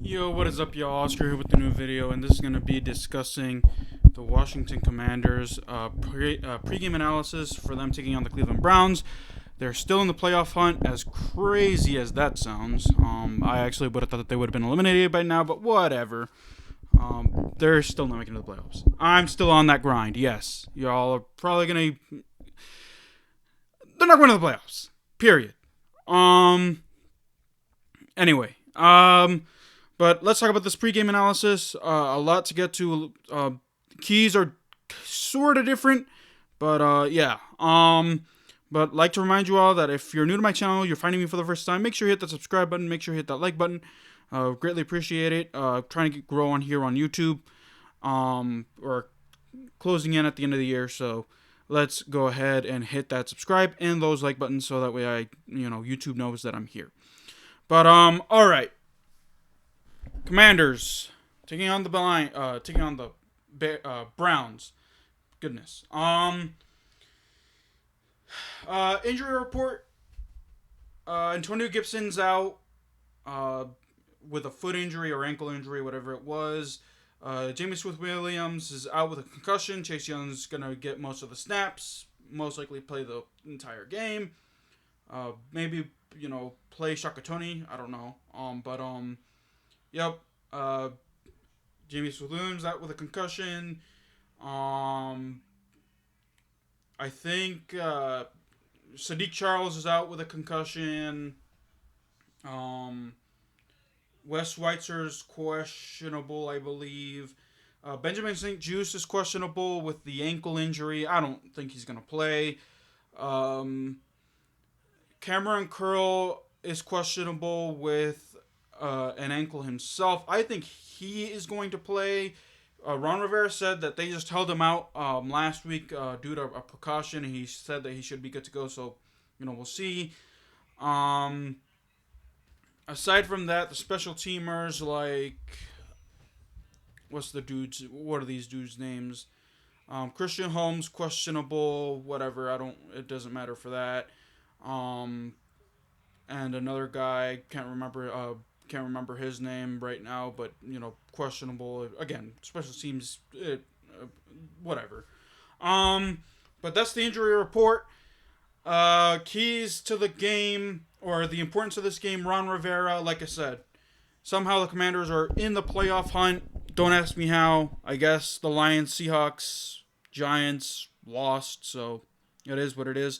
Yo, what is up, y'all? Oscar here with the new video, and this is going to be discussing the Washington Commanders pregame analysis for them taking on the Cleveland Browns. They're still in the playoff hunt, as crazy as that sounds. I actually would have thought that they would have been eliminated by now, but whatever. They're still not making the playoffs. I'm still on that grind, yes. Y'all are probably going to... They're not going to the playoffs, period. Anyway, but let's talk about this pregame analysis. A lot to get to. Keys are sort of different, but yeah. But like to remind you all that if you're new to my channel, you're finding me for the first time, make sure you hit that subscribe button. Make sure you hit that like button. Greatly appreciate it. Trying to grow on here on YouTube. Or closing in at the end of the year, so let's go ahead and hit that subscribe and those like buttons so that way YouTube knows that I'm here. But all right. Commanders taking on the Browns. Goodness. Injury report. Antonio Gibbson's out with a foot injury or ankle injury, whatever it was. James Smith-Williams is out with a concussion. Chase Young's gonna get most of the snaps. Most likely play the entire game. Maybe play Shakatoni. I don't know. Yep. James Smith-Williams out with a concussion. I think Sadiq Charles is out with a concussion. Wes Schweitzer's questionable, I believe. Benjamin St. Juste is questionable with the ankle injury. I don't think he's going to play. Cameron Curl is questionable with an ankle himself. I think he is going to play. Ron Rivera said that they just held him out last week due to a precaution. He said that he should be good to go, so we'll see. Aside from that, the special teamers, like, what are these dudes' names? Christian Holmes, questionable, whatever, it doesn't matter for that. And another guy, can't remember his name right now, but, questionable. Again, special teams, whatever. But that's the injury report. Keys to the game, or the importance of this game, Ron Rivera, like I said, somehow the Commanders are in the playoff hunt. Don't ask me how. I guess the Lions, Seahawks, Giants lost, so it is what it is.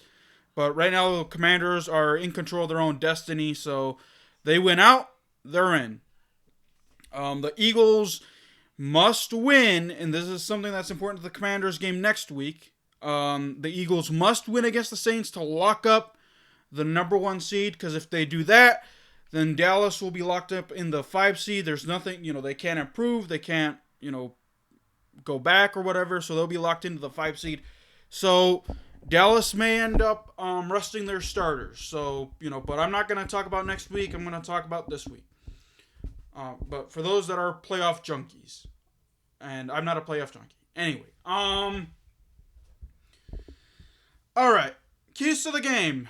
But right now the Commanders are in control of their own destiny, so they win out, they're in. The Eagles must win, and this is something that's important to the Commanders game next week. The Eagles must win against the Saints to lock up the number 1 seed, because if they do that, then Dallas will be locked up in the 5 seed. There's nothing, they can't improve, they can't, go back or whatever, so they'll be locked into the 5 seed. So Dallas may end up resting their starters. So, but I'm not going to talk about next week. I'm going to talk about this week. But for those that are playoff junkies, and I'm not a playoff junkie. Anyway, all right, keys to the game.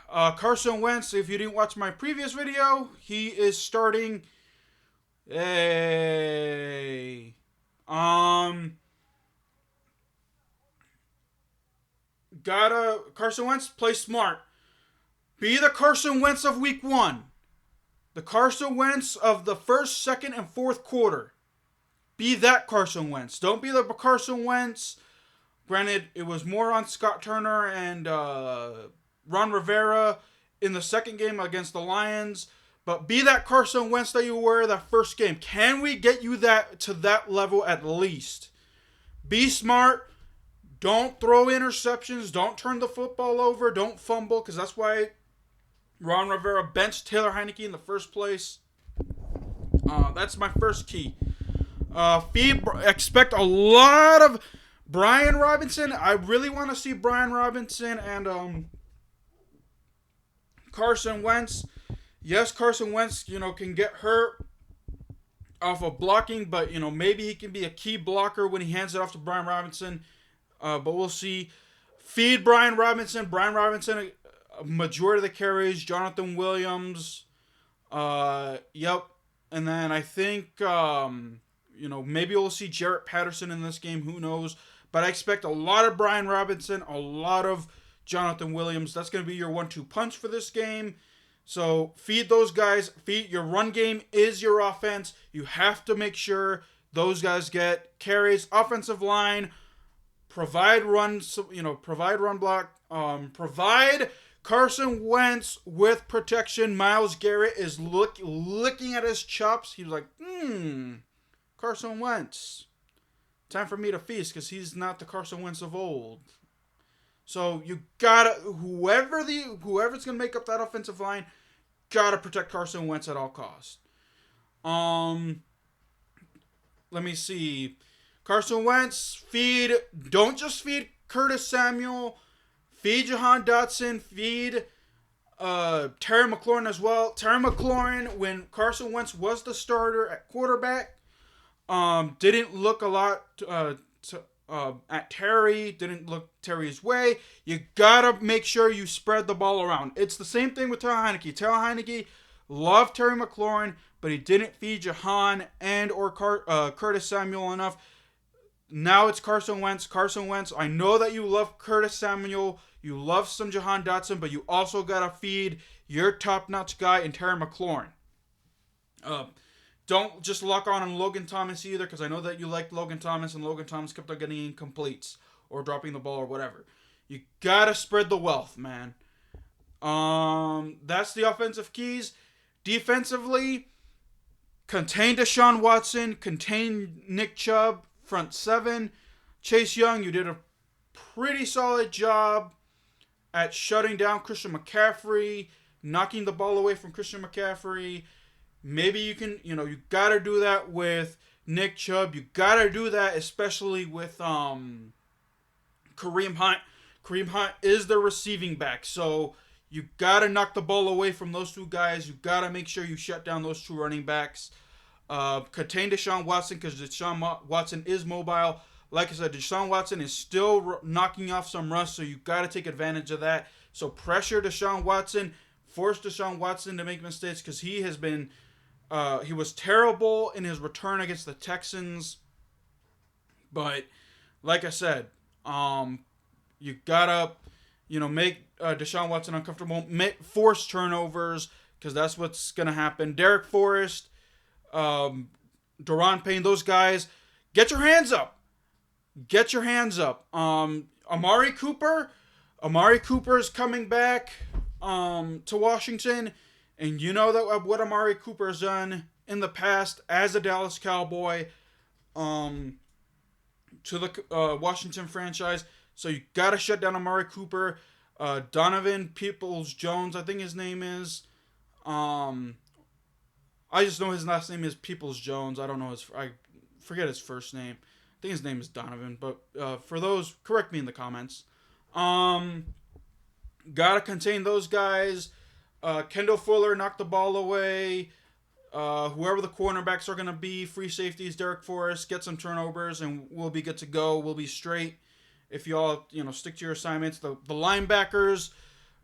Carson Wentz, if you didn't watch my previous video, he is starting. Carson Wentz, play smart. Be the Carson Wentz of week 1. The Carson Wentz of the first, second, and fourth quarter. Be that Carson Wentz. Don't be the Carson Wentz. Granted, it was more on Scott Turner and Ron Rivera in the second game against the Lions. But be that Carson Wentz that you were that first game. Can we get you to that level at least? Be smart. Don't throw interceptions. Don't turn the football over. Don't fumble, because that's why Ron Rivera benched Taylor Heinicke in the first place. That's my first key. Expect a lot of Brian Robinson. I really want to see Brian Robinson and Carson Wentz. Yes, Carson Wentz, can get hurt off of blocking, but, maybe he can be a key blocker when he hands it off to Brian Robinson. But we'll see. Feed Brian Robinson. Brian Robinson, a majority of the carries. Jonathan Williams. Yep. And then I think, maybe we'll see Jarrett Patterson in this game. Who knows? But I expect a lot of Brian Robinson, a lot of Jonathan Williams. That's going to be your 1-2 punch for this game. So feed those guys. Feed your run game is your offense. You have to make sure those guys get carries. Offensive line, provide runs. Provide run block. Provide Carson Wentz with protection. Myles Garrett is licking at his chops. He was like, Carson Wentz. Time for me to feast because he's not the Carson Wentz of old. So you gotta whoever's gonna make up that offensive line, gotta protect Carson Wentz at all costs. Let me see. Carson Wentz, don't just feed Curtis Samuel, feed Jahan Dotson, feed Terry McLaurin as well. Terry McLaurin, when Carson Wentz was the starter at quarterback, didn't look a lot at Terry, didn't look Terry's way. You gotta make sure you spread the ball around. It's the same thing with Taylor Heineke. Taylor Heineke loved Terry McLaurin, but he didn't feed Jahan and or Curtis Samuel enough. Now it's Carson Wentz. Carson Wentz, I know that you love Curtis Samuel, you love some Jahan Dotson, but you also gotta feed your top-notch guy in Terry McLaurin. Don't just lock on Logan Thomas either, because I know that you liked Logan Thomas, and Logan Thomas kept on getting incompletes or dropping the ball or whatever. You gotta spread the wealth, man. That's the offensive keys. Defensively, contain Deshaun Watson, contain Nick Chubb, front seven. Chase Young, you did a pretty solid job at shutting down Christian McCaffrey, knocking the ball away from Christian McCaffrey. Maybe you can, you got to do that with Nick Chubb. You got to do that especially with Kareem Hunt. Kareem Hunt is the receiving back. So you got to knock the ball away from those two guys. You got to make sure you shut down those two running backs. Contain Deshaun Watson because Deshaun Watson is mobile. Like I said, Deshaun Watson is still knocking off some rust, so you got to take advantage of that. So pressure Deshaun Watson. Force Deshaun Watson to make mistakes because he has been... he was terrible in his return against the Texans. But, like I said, you gotta, make Deshaun Watson uncomfortable. Force turnovers, because that's what's going to happen. Derek Forrest, Daron Payne, those guys, get your hands up. Get your hands up. Amari Cooper is coming back to Washington. And you know that what Amari Cooper has done in the past as a Dallas Cowboy to the Washington franchise. So you got to shut down Amari Cooper. Donovan Peoples-Jones, I think his name is. I just know his last name is Peoples-Jones. I forget his first name. I think his name is Donovan. But for those, correct me in the comments. Got to contain those guys. Kendall Fuller knocked the ball away. Whoever the cornerbacks are going to be, free safeties, Derek Forrest, get some turnovers, and we'll be good to go. We'll be straight if you all, stick to your assignments. The linebackers,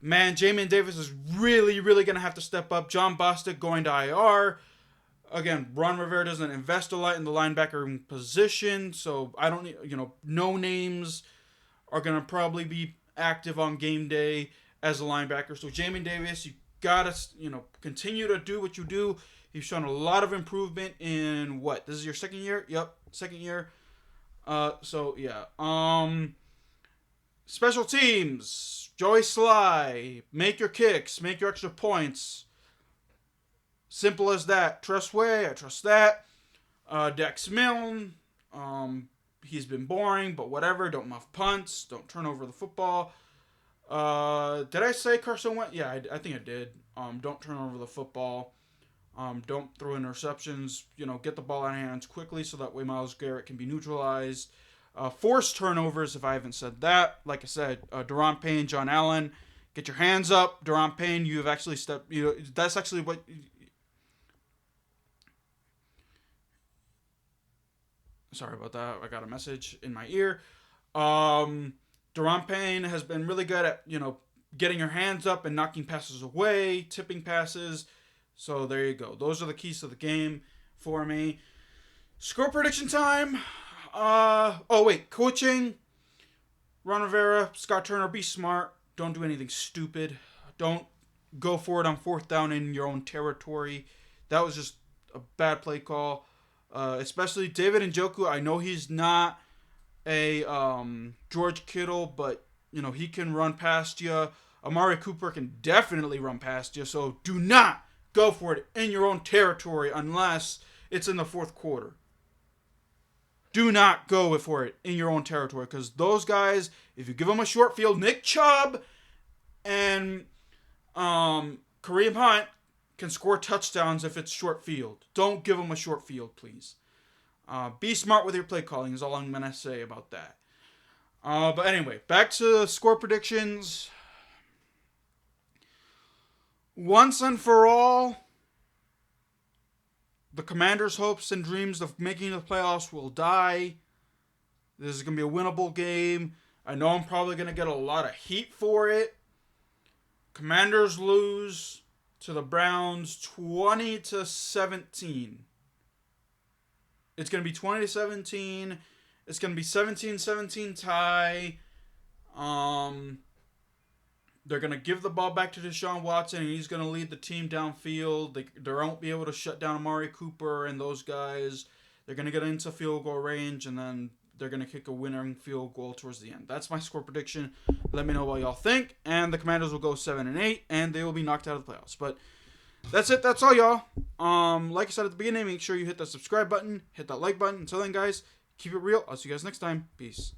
man, Jamin Davis is really, really going to have to step up. John Bostic going to IR. Again, Ron Rivera doesn't invest a lot in the linebacker position, so I don't need, no names are going to probably be active on game day as a linebacker. So Jamin Davis, you gotta, continue to do what you do. You've shown a lot of improvement in this is your second year? Yep, second year. So yeah. Special teams. Joey Sly. Make your kicks. Make your extra points. Simple as that. Trust Way. I trust that. Dex Milne. He's been boring, but whatever. Don't muff punts. Don't turn over the football. Did I say Carson Wentz? Yeah, I think I did. Don't turn over the football. Don't throw interceptions. Get the ball out of hands quickly so that way Myles Garrett can be neutralized. Force turnovers, if I haven't said that. Like I said, Daron Payne, John Allen, get your hands up. Daron Payne, you have actually stepped. That's actually what. Sorry about that. I got a message in my ear. Daron Payne has been really good at, getting your hands up and knocking passes away, tipping passes. So there you go. Those are the keys to the game for me. Score prediction time. Coaching. Ron Rivera, Scott Turner, be smart. Don't do anything stupid. Don't go for it on 4th down in your own territory. That was just a bad play call. Especially David Njoku. I know he's not a George Kittle, but he can run past you. Amari Cooper can definitely run past you. So do not go for it in your own territory unless it's in the 4th quarter. Do not go for it in your own territory because those guys, if you give them a short field, Nick Chubb and Kareem Hunt can score touchdowns if it's short field. Don't give them a short field, please. Be smart with your play calling is all I'm going to say about that. But anyway, back to score predictions. Once and for all, the Commanders' hopes and dreams of making the playoffs will die. This is going to be a winnable game. I know I'm probably going to get a lot of heat for it. Commanders lose to the Browns 20-17. It's going to be 20-17. It's going to be 17-17 tie. They're going to give the ball back to Deshaun Watson, and he's going to lead the team downfield. They won't be able to shut down Amari Cooper and those guys. They're going to get into field goal range, and then they're going to kick a winning field goal towards the end. That's my score prediction. Let me know what y'all think. And the Commanders will go 7-8, and they will be knocked out of the playoffs. But that's it. That's all, y'all. Like I said at the beginning, make sure you hit that subscribe button, hit that like button. Until then, guys, keep it real. I'll see you guys next time. Peace.